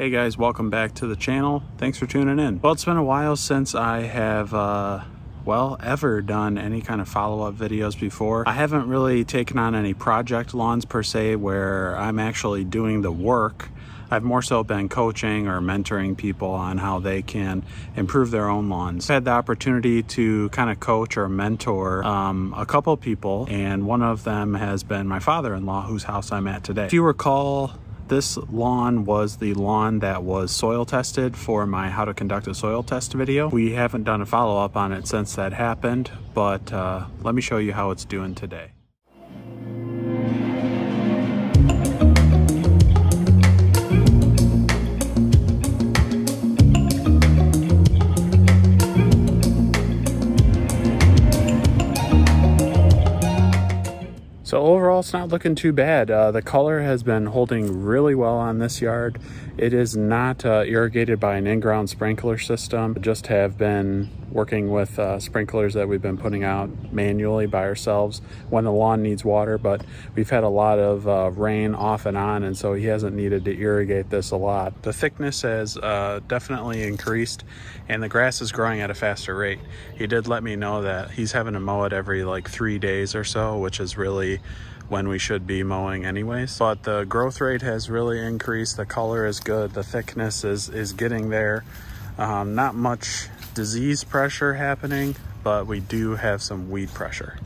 Hey guys, welcome back to the channel. Thanks for tuning in. Well, it's been a while since I have ever done any kind of follow-up videos before. I haven't really taken on any project lawns per se where I'm actually doing the work. I've more so been coaching or mentoring people on how they can improve their own lawns. I've had the opportunity to kind of coach or mentor a couple people, and one of them has been my father-in-law, whose house I'm at today. If you recall, this lawn was the lawn that was soil tested for my how to conduct a soil test video. We haven't done a follow-up on it since that happened, but let me show you how it's doing today. So overall, it's not looking too bad. The color has been holding really well on this yard. It is not irrigated by an in-ground sprinkler system. Just have been working with sprinklers that we've been putting out manually by ourselves when the lawn needs water, but we've had a lot of rain off and on, and so he hasn't needed to irrigate this a lot. The thickness has definitely increased, and the grass is growing at a faster rate. He did let me know that he's having to mow it every like 3 days or so, which is really when we should be mowing anyways. But the growth rate has really increased. The color is good. The thickness is getting there. Not much disease pressure happening, but we do have some weed pressure.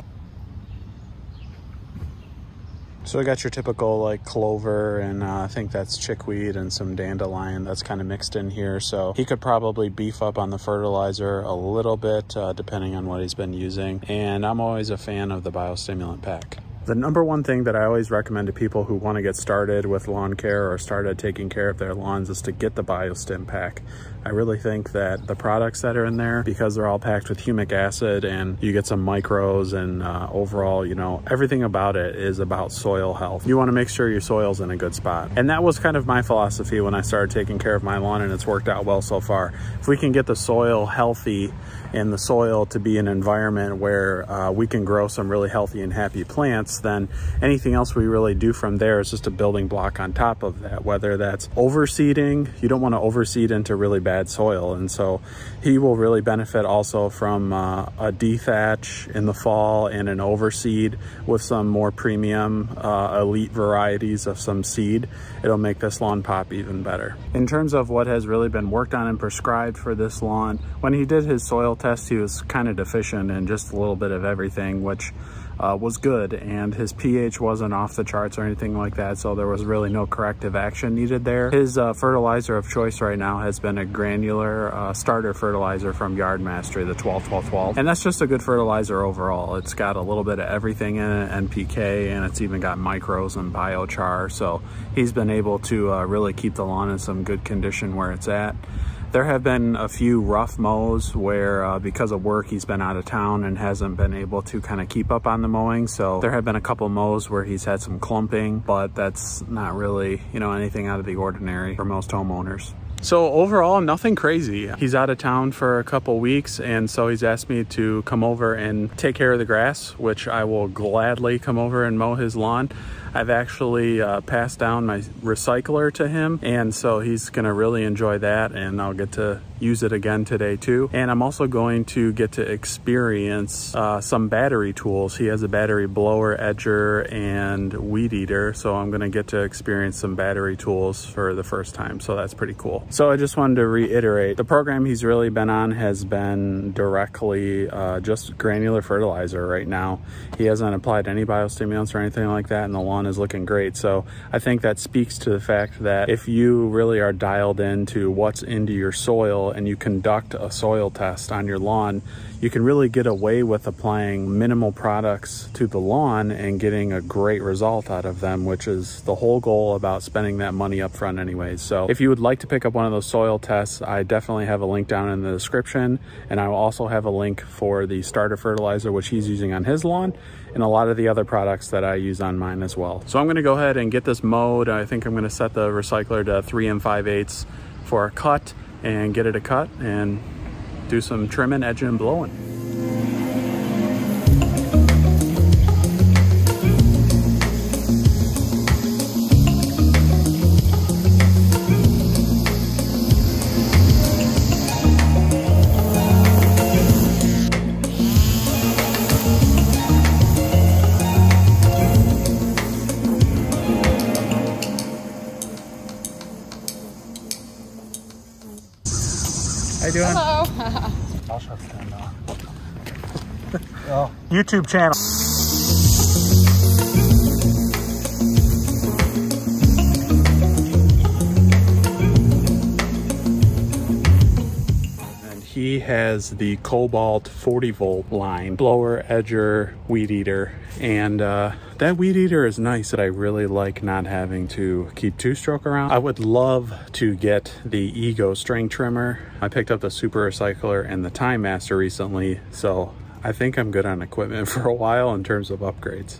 So I got your typical like clover, and I think that's chickweed and some dandelion that's kind of mixed in here. So he could probably beef up on the fertilizer a little bit depending on what he's been using. And I'm always a fan of the biostimulant pack. The number one thing that I always recommend to people who want to get started with lawn care or started taking care of their lawns is to get the BioStim pack. I really think that the products that are in there, because they're all packed with humic acid and you get some micros, and overall, you know, everything about it is about soil health. You want to make sure your soil's in a good spot. And that was kind of my philosophy when I started taking care of my lawn, and it's worked out well so far. If we can get the soil healthy and the soil to be an environment where we can grow some really healthy and happy plants, then anything else we really do from there is just a building block on top of that. Whether that's overseeding, you don't want to overseed into really bad soil, and so he will really benefit also from a dethatch in the fall and an overseed with some more premium elite varieties of some seed. It'll make this lawn pop even better. In terms of what has really been worked on and prescribed for this lawn, when he did his soil test, he was kind of deficient in just a little bit of everything, which was good, and his pH wasn't off the charts or anything like that, so there was really no corrective action needed there. His fertilizer of choice right now has been a granular starter fertilizer from Yard Mastery, the 12-12-12, and that's just a good fertilizer overall. It's got a little bit of everything in it, NPK, and it's even got micros and biochar, so he's been able to really keep the lawn in some good condition where it's at. There have been a few rough mows where because of work he's been out of town and hasn't been able to kind of keep up on the mowing. So there have been a couple mows where he's had some clumping, but that's not really, you know, anything out of the ordinary for most homeowners. So overall, nothing crazy. He's out of town for a couple weeks, and so he's asked me to come over and take care of the grass, which I will gladly come over and mow his lawn. I've actually passed down my recycler to him, and so he's gonna really enjoy that, and I'll get to use it again today too. And I'm also going to get to experience some battery tools. He has a battery blower, edger, and weed eater, so I'm gonna get to experience some battery tools for the first time, so that's pretty cool. So I just wanted to reiterate, the program he's really been on has been directly just granular fertilizer right now. He hasn't applied any biostimulants or anything like that, and the lawn is looking great. So I think that speaks to the fact that if you really are dialed into what's into your soil and you conduct a soil test on your lawn, you can really get away with applying minimal products to the lawn and getting a great result out of them, which is the whole goal about spending that money up front anyways. So if you would like to pick up one of those soil tests, I definitely have a link down in the description, and I will also have a link for the starter fertilizer, which he's using on his lawn, and a lot of the other products that I use on mine as well. So I'm gonna go ahead and get this mowed. I think I'm gonna set the recycler to 3 5/8 for a cut and get it a cut and do some trimming, edging, and blowing. How you doing? Hello. I'll shut the camera off. Oh. YouTube channel. And he has the Kobalt 40 volt line, blower, edger, weed eater. And that weed eater is nice that I really like not having to keep two-stroke around. I would love to get the Ego string trimmer. I picked up the Super Recycler and the Time Master recently, so I think I'm good on equipment for a while in terms of upgrades.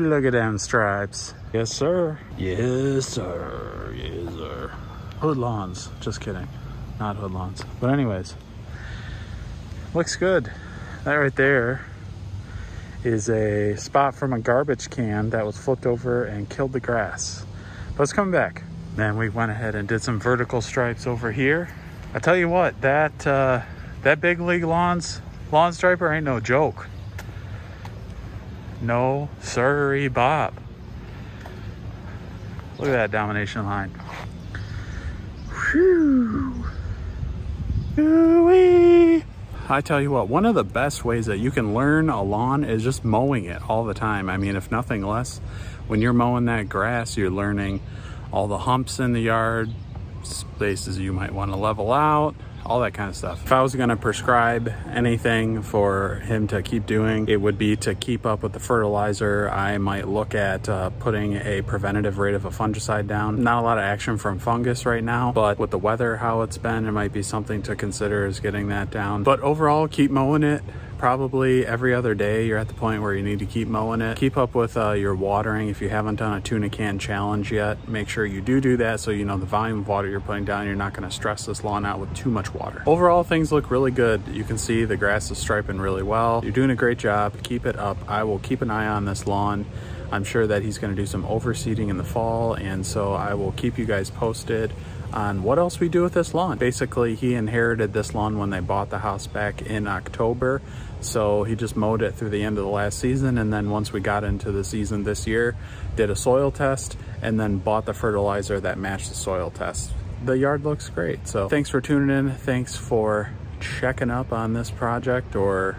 Look at them stripes. Yes, sir. Yes, sir. Yes, sir. Hood lawns. Just kidding. Not hood lawns. But anyways, looks good. That right there is a spot from a garbage can that was flipped over and killed the grass. But it's coming back. Then we went ahead and did some vertical stripes over here. I tell you what, that big league lawn striper ain't no joke. No sirree, Bob. Look at that domination line. Whew. Ooh-wee. I tell you what, one of the best ways that you can learn a lawn is just mowing it all the time. I mean, if nothing less, when you're mowing that grass, you're learning all the humps in the yard, spaces you might want to level out, all that kind of stuff. If I was going to prescribe anything for him to keep doing, it would be to keep up with the fertilizer. I might look at putting a preventative rate of a fungicide down. Not a lot of action from fungus right now, but with the weather, how it's been, it might be something to consider is getting that down. But overall, keep mowing it. Probably every other day. You're at the point where you need to keep mowing it. Keep up with your watering. If you haven't done a tuna can challenge yet, make sure you do that so you know the volume of water you're putting down. You're not going to stress this lawn out with too much water. Overall, things look really good. You can see the grass is striping really well. You're doing a great job. Keep it up. I will keep an eye on this lawn. I'm sure that he's going to do some overseeding in the fall, and so I will keep you guys posted on what else we do with this lawn. Basically, he inherited this lawn when they bought the house back in October. So he just mowed it through the end of the last season, and then once we got into the season this year, did a soil test and then bought the fertilizer that matched the soil test. The yard looks great. So thanks for tuning in. Thanks for checking up on this project, or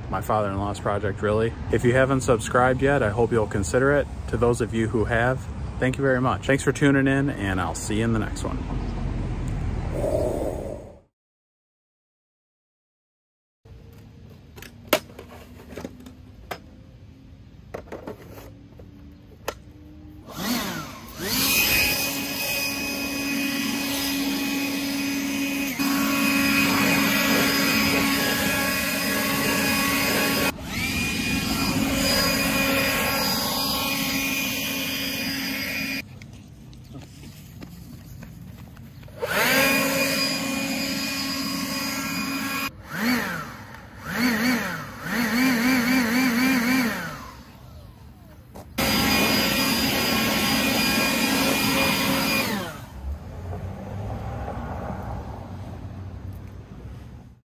my father-in-law's project, really. If you haven't subscribed yet, I hope you'll consider it. To those of you who have, thank you very much. Thanks for tuning in, and I'll see you in the next one.